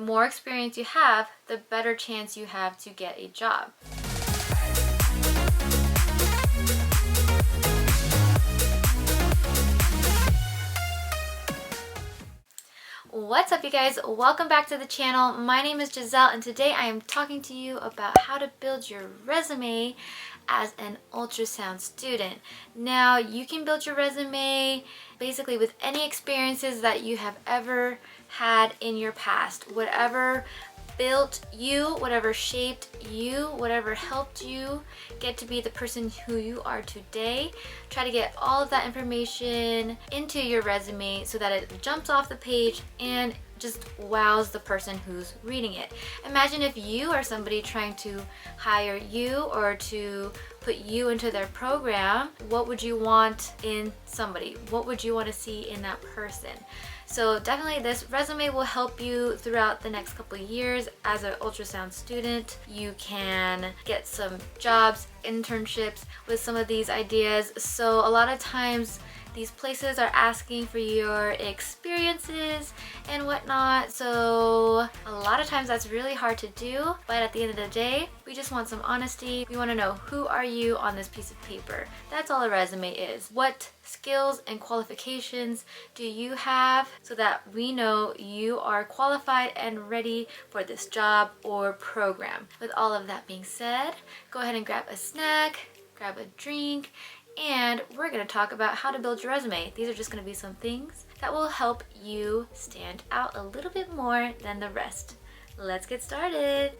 The more experience you have, the better chance you have to get a job. What's up, you guys? Welcome back to the channel. My name is Giselle, and today I am talking to you about how to build your resume as an ultrasound student. Now, you can build your resume basically with any experiences that you have ever had in your past. Whatever built you, whatever shaped you, whatever helped you get to be the person who you are today. Try to get all of that information into your resume so that it jumps off the page and just wows the person who's reading it. Imagine if you are somebody trying to hire you or to put you into their program. What would you want in somebody? What would you want to see in that person? So definitely this resume will help you throughout the next couple of years as an ultrasound student. You can get some jobs, internships with some of these ideas. So a lot of times these places are asking for your experiences and whatnot, so a lot of times that's really hard to do, but at the end of the day, we just want some honesty. We want to know, who are you on this piece of paper? That's all a resume is. What skills and qualifications do you have so that we know you are qualified and ready for this job or program? With all of that being said, go ahead and grab a snack, grab a drink, and we're going to talk about how to build your resume. These are just going to be some things that will help you stand out a little bit more than the rest. Let's get started.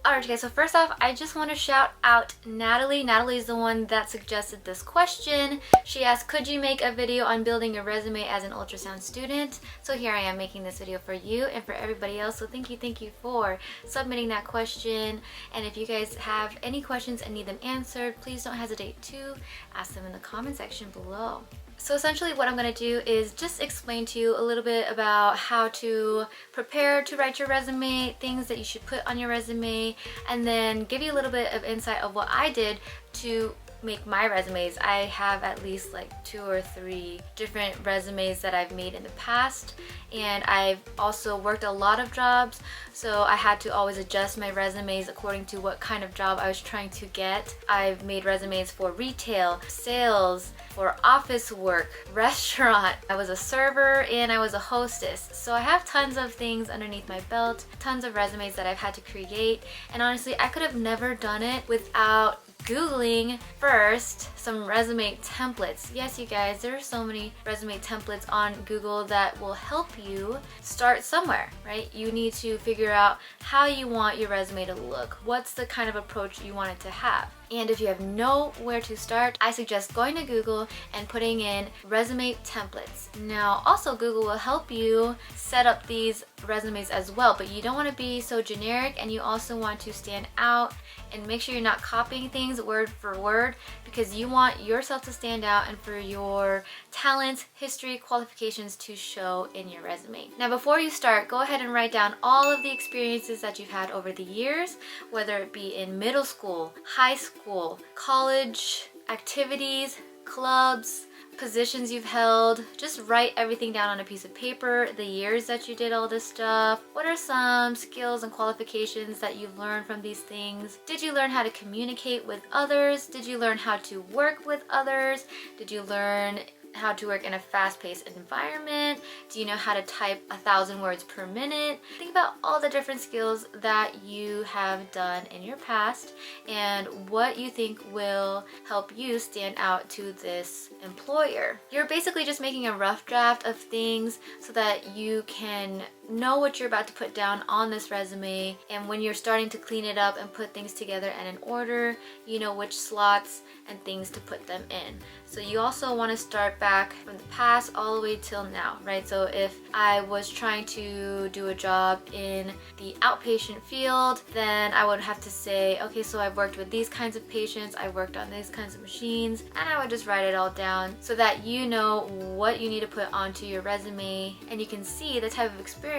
Alright guys, so first off, I just want to shout out Natalie. Natalie is the one that suggested this question. She asked, could you make a video on building your resume as an ultrasound student? So here I am making this video for you and for everybody else. So thank you for submitting that question. And if you guys have any questions and need them answered, please don't hesitate to ask them in the comment section below. So essentially what I'm going to do is just explain to you a little bit about how to prepare to write your resume, things that you should put on your resume, and then give you a little bit of insight of what I did to make my resumes. I have at least like 2 or 3 different resumes that I've made in the past, and I've also worked a lot of jobs, so I had to always adjust my resumes according to what kind of job I was trying to get. I've made resumes for retail, sales, for office work, restaurant. I was a server and I was a hostess. So I have tons of things underneath my belt, tons of resumes that I've had to create, and honestly I could have never done it without Googling first some resume templates. Yes, you guys, there are so many resume templates on Google that will help you start somewhere, right? You need to figure out how you want your resume to look. What's the kind of approach you want it to have? And if you have nowhere to start, I suggest going to Google and putting in resume templates. Now, also Google will help you set up these resumes as well, but you don't want to be so generic, and you also want to stand out and make sure you're not copying things word for word, because you want yourself to stand out and for your talents, history, qualifications to show in your resume. Now, before you start, go ahead and write down all of the experiences that you've had over the years, whether it be in middle school, high school, college, activities, clubs, positions you've held. Just write everything down on a piece of paper, the years that you did all this stuff. What are some skills and qualifications that you've learned from these things? Did you learn how to communicate with others? Did you learn how to work with others? Did you learn how to work in a fast-paced environment? Do you know how to type 1,000 words per minute? Think about all the different skills that you have done in your past and what you think will help you stand out to this employer. You're basically just making a rough draft of things so that you can know what you're about to put down on this resume, and when you're starting to clean it up and put things together and in order, you know which slots and things to put them in. So you also want to start back from the past all the way till now, right? So if I was trying to do a job in the outpatient field, then I would have to say, okay, so I've worked with these kinds of patients, I worked on these kinds of machines, and I would just write it all down so that you know what you need to put onto your resume and you can see the type of experience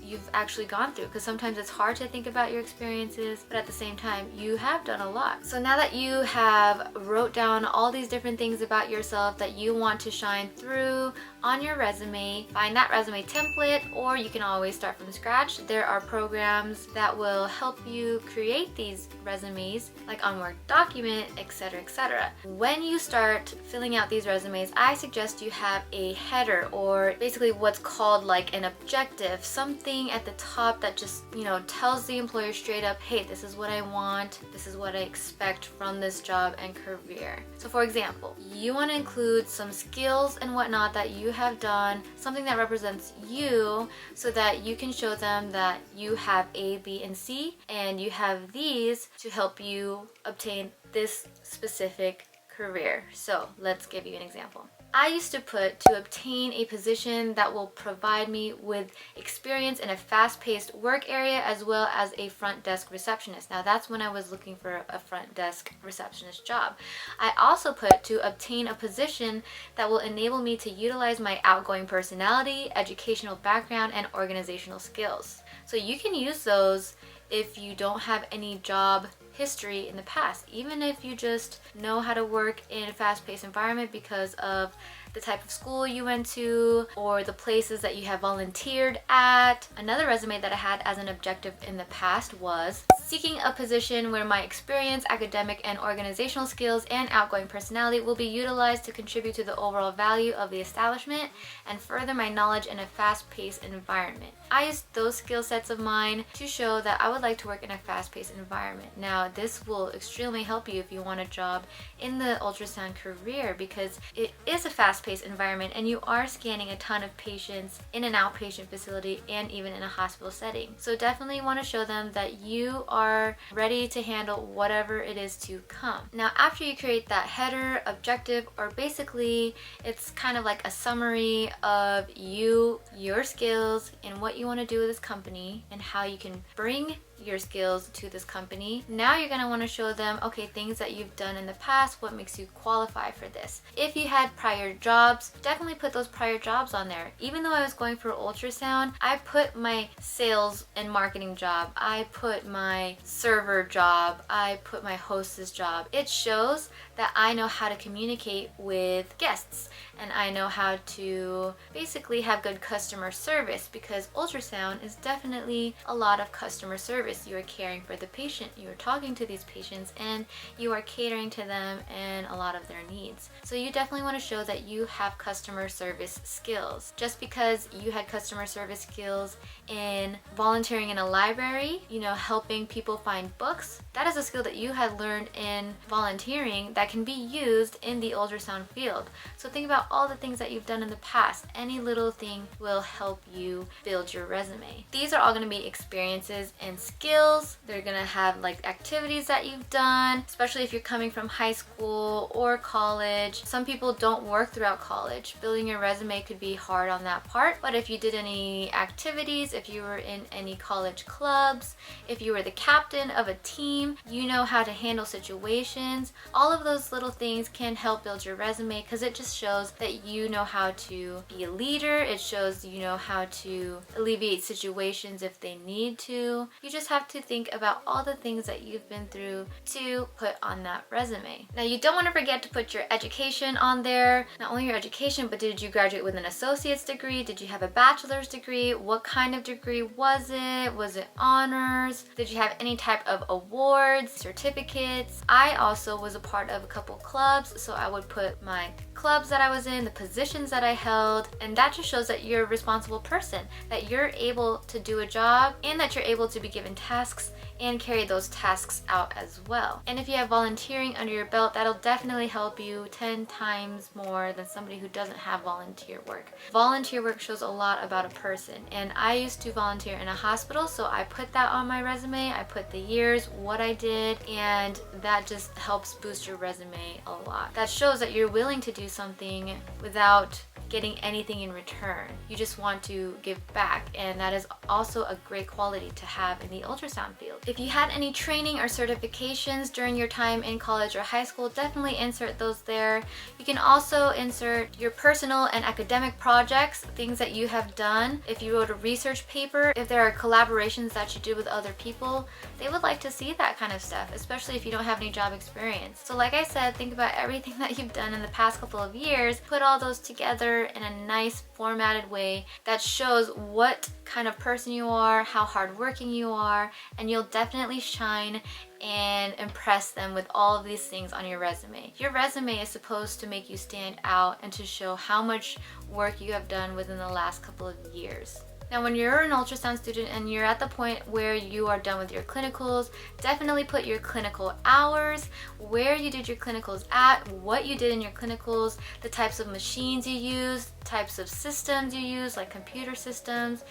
you've actually gone through, because sometimes it's hard to think about your experiences, but at the same time you have done a lot. So now that you have wrote down all these different things about yourself that you want to shine through on your resume. Find that resume template, or you can always start from scratch. There are programs that will help you create these resumes, like on Word document, etc., etc. When you start filling out these resumes, I suggest you have a header, or basically what's called like an objective, something at the top that just, tells the employer straight up, hey, this is what I want, this is what I expect from this job and career. So for example, you want to include some skills and whatnot that you have done, something that represents you, so that you can show them that you have A, B, and C, and you have these to help you obtain this specific career. So let's give you an example. I used to put to obtain a position that will provide me with experience in a fast-paced work area as well as a front desk receptionist. Now that's when I was looking for a front desk receptionist job. I also put to obtain a position that will enable me to utilize my outgoing personality, educational background, and organizational skills. So you can use those if you don't have any job history in the past, even if you just know how to work in a fast-paced environment because of the type of school you went to or the places that you have volunteered at. Another resume that I had as an objective in the past was seeking a position where my experience, academic and organizational skills, and outgoing personality will be utilized to contribute to the overall value of the establishment and further my knowledge in a fast-paced environment. I used those skill sets of mine to show that I would like to work in a fast-paced environment. Now, this will extremely help you if you want a job in the ultrasound career, because it is a fast-paced environment and you are scanning a ton of patients in an outpatient facility and even in a hospital setting. So definitely want to show them that you are ready to handle whatever it is to come. Now, after you create that header, objective, or basically it's kind of like a summary of you, your skills, and what you want to do with this company and how you can bring your skills to this company. Now you're going to want to show them, okay, things that you've done in the past, what makes you qualify for this. If you had prior jobs, definitely put those prior jobs on there. Even though I was going for ultrasound, I put my sales and marketing job, I put my server job, I put my hostess job. It shows that I know how to communicate with guests and I know how to basically have good customer service, because ultrasound is definitely a lot of customer service. You are caring for the patient, you are talking to these patients, and you are catering to them and a lot of their needs. So you definitely want to show that you have customer service skills. Just because you had customer service skills in volunteering in a library, helping people find books, that is a skill that you had learned in volunteering that can be used in the ultrasound field. So think about all the things that you've done in the past. Any little thing will help you build your resume. These are all going to be experiences and skills. They're going to have like activities that you've done, especially if you're coming from high school or college. Some people don't work throughout college. Building your resume could be hard on that part, but if you did any activities, if you were in any college clubs, if you were the captain of a team, you know how to handle situations. All of those little things can help build your resume, because it just shows that you know how to be a leader. It shows you know how to alleviate situations if they need to. You just have to think about all the things that you've been through to put on that resume. Now, you don't want to forget to put your education on there. Not only your education, but did you graduate with an associate's degree? Did you have a bachelor's degree? What kind of degree was it? Was it honors? Did you have any type of awards, certificates? I also was a part of a couple clubs, so I would put my clubs that I was in, the positions that I held, and that just shows that you're a responsible person, that you're able to do a job and that you're able to be given tasks and carry those tasks out as well. And if you have volunteering under your belt, that'll definitely help you 10 times more than somebody who doesn't have volunteer work. Volunteer work shows a lot about a person, and I used to volunteer in a hospital, so I put that on my resume. I put the years, what I did, and that just helps boost your resume a lot. That shows that you're willing to do something without getting anything in return. You just want to give back, and that is also a great quality to have in the ultrasound field. If you had any training or certifications during your time in college or high school, definitely insert those there. You can also insert your personal and academic projects, things that you have done. If you wrote a research paper, if there are collaborations that you do with other people, they would like to see that kind of stuff, especially if you don't have any job experience. So like I said, think about everything that you've done in the past couple of years, put all those together in a nice formatted way that shows what kind of person you are, how hardworking you are, and you'll definitely shine and impress them with all of these things on your resume. Your resume is supposed to make you stand out and to show how much work you have done within the last couple of years. Now, when you're an ultrasound student and you're at the point where you are done with your clinicals, definitely put your clinical hours, where you did your clinicals at, what you did in your clinicals, the types of machines you used, types of systems you use, like computer systems.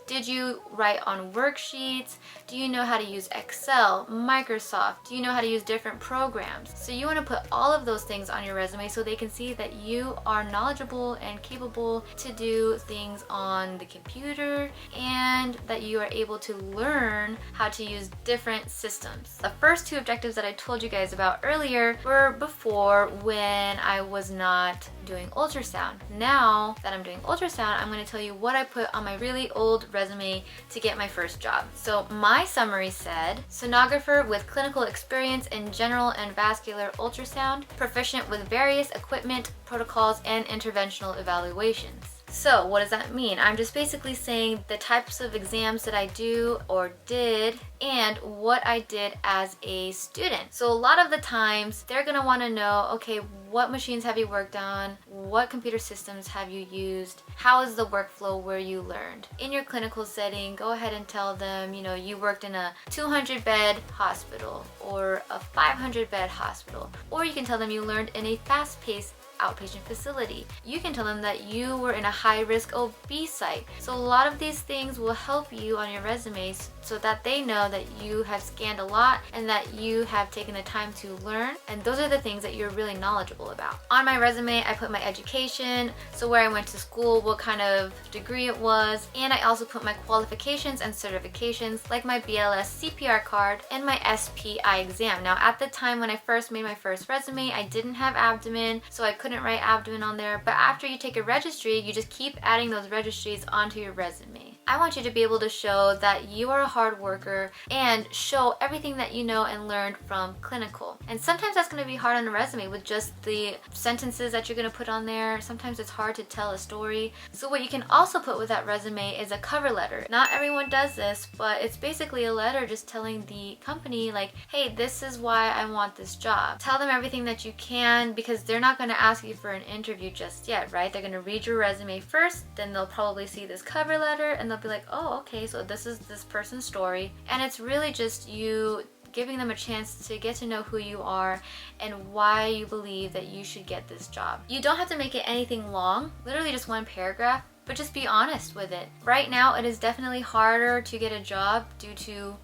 Did you write on worksheets? Do you know how to use Excel, Microsoft? Do you know how to use different programs? So you want to put all of those things on your resume so they can see that you are knowledgeable and capable to do things on the computer, and that you are able to learn how to use different systems. The first two objectives that I told you guys about earlier were before, when I was not doing ultrasound. Now that I'm doing ultrasound, I'm going to tell you what I put on my really old resume to get my first job. So my summary said, sonographer with clinical experience in general and vascular ultrasound, proficient with various equipment, protocols, and interventional evaluations. So what does that mean? I'm just basically saying the types of exams that I do or did and what I did as a student. So a lot of the times they're gonna wanna know, okay, what machines have you worked on? What computer systems have you used? How is the workflow where you learned? In your clinical setting, go ahead and tell them, you know, you worked in a 200-bed hospital or a 500-bed hospital. Or you can tell them you learned in a fast-paced outpatient facility. You can tell them that you were in a high-risk OB site. So a lot of these things will help you on your resumes so that they know that you have scanned a lot and that you have taken the time to learn, and those are the things that you're really knowledgeable about. On my resume, I put my education, so where I went to school, what kind of degree it was, and I also put my qualifications and certifications like my BLS CPR card and my SPI exam. Now at the time when I first made my first resume, I didn't have abdomen, so I couldn't write abdomen on there, but after you take a registry, you just keep adding those registries onto your resume. I want you to be able to show that you are a hard worker and show everything that you know and learned from clinical. And sometimes that's going to be hard on a resume with just the sentences that you're going to put on there. Sometimes it's hard to tell a story. So what you can also put with that resume is a cover letter. Not everyone does this, but it's basically a letter just telling the company like, hey, this is why I want this job. Tell them everything that you can, because they're not going to ask you for an interview just yet, right? They're going to read your resume first, then they'll probably see this cover letter and they'll be like, oh, okay, so this is this person's story. And it's really just you giving them a chance to get to know who you are and why you believe that you should get this job. You don't have to make it anything long, literally just one paragraph, but just be honest with it. Right now, it is definitely harder to get a job due to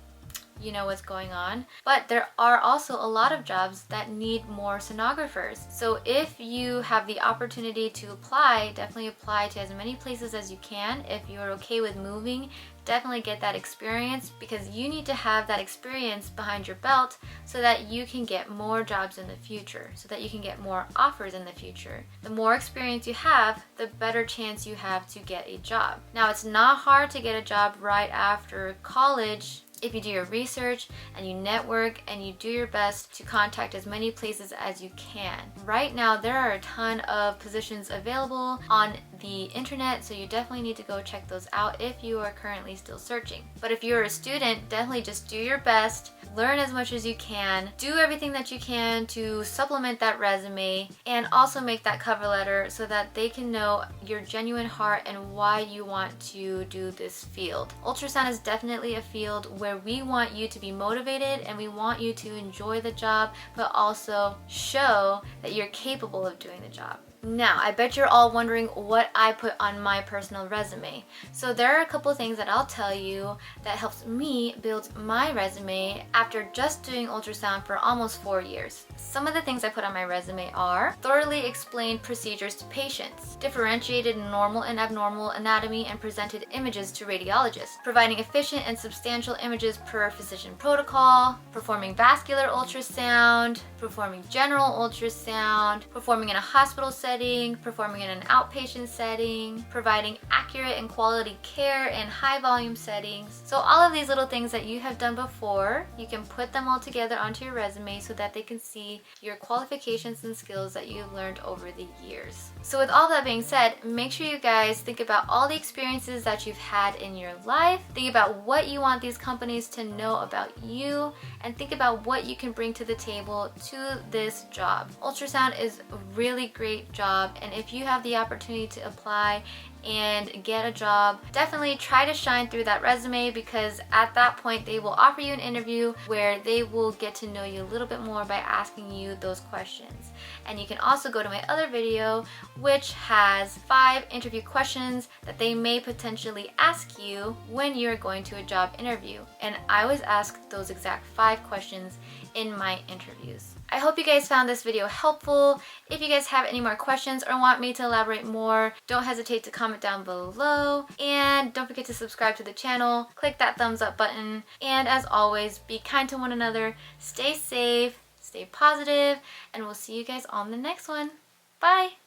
you know what's going on, but there are also a lot of jobs that need more sonographers. So if you have the opportunity to apply, definitely apply to as many places as you can. If you're okay with moving, definitely get that experience, because you need to have that experience behind your belt so that you can get more jobs in the future, so that you can get more offers in the future. The more experience you have, the better chance you have to get a job. Now, it's not hard to get a job right after college if you do your research and you network and you do your best to contact as many places as you can. Right now, there are a ton of positions available on the internet, so you definitely need to go check those out if you are currently still searching. But if you're a student, definitely just do your best, learn as much as you can, do everything that you can to supplement that resume, and also make that cover letter so that they can know your genuine heart and why you want to do this field. Ultrasound is definitely a field where we want you to be motivated and we want you to enjoy the job, but also show that you're capable of doing the job. Now, I bet you're all wondering what I put on my personal resume. So there are a couple things that I'll tell you that helps me build my resume after just doing ultrasound for almost 4 years. Some of the things I put on my resume are thoroughly explained procedures to patients, differentiated normal and abnormal anatomy and presented images to radiologists, providing efficient and substantial images per physician protocol, performing vascular ultrasound, performing general ultrasound, performing in a hospital setting, performing in an outpatient setting, providing accurate and quality care in high volume settings. So all of these little things that you have done before, you can put them all together onto your resume so that they can see your qualifications and skills that you've learned over the years. So with all that being said, make sure you guys think about all the experiences that you've had in your life, think about what you want these companies to know about you, and think about what you can bring to the table to this job. Ultrasound is a really great job, and if you have the opportunity to apply and get a job, definitely try to shine through that resume, because at that point they will offer you an interview where they will get to know you a little bit more by asking you those questions. And you can also go to my other video which has 5 interview questions that they may potentially ask you when you're going to a job interview. And I always ask those exact 5 questions in my interviews. I hope you guys found this video helpful. If you guys have any more questions or want me to elaborate more, don't hesitate to comment down below. And don't forget to subscribe to the channel, click that thumbs up button, and as always, be kind to one another, stay safe, stay positive, and we'll see you guys on the next one. Bye!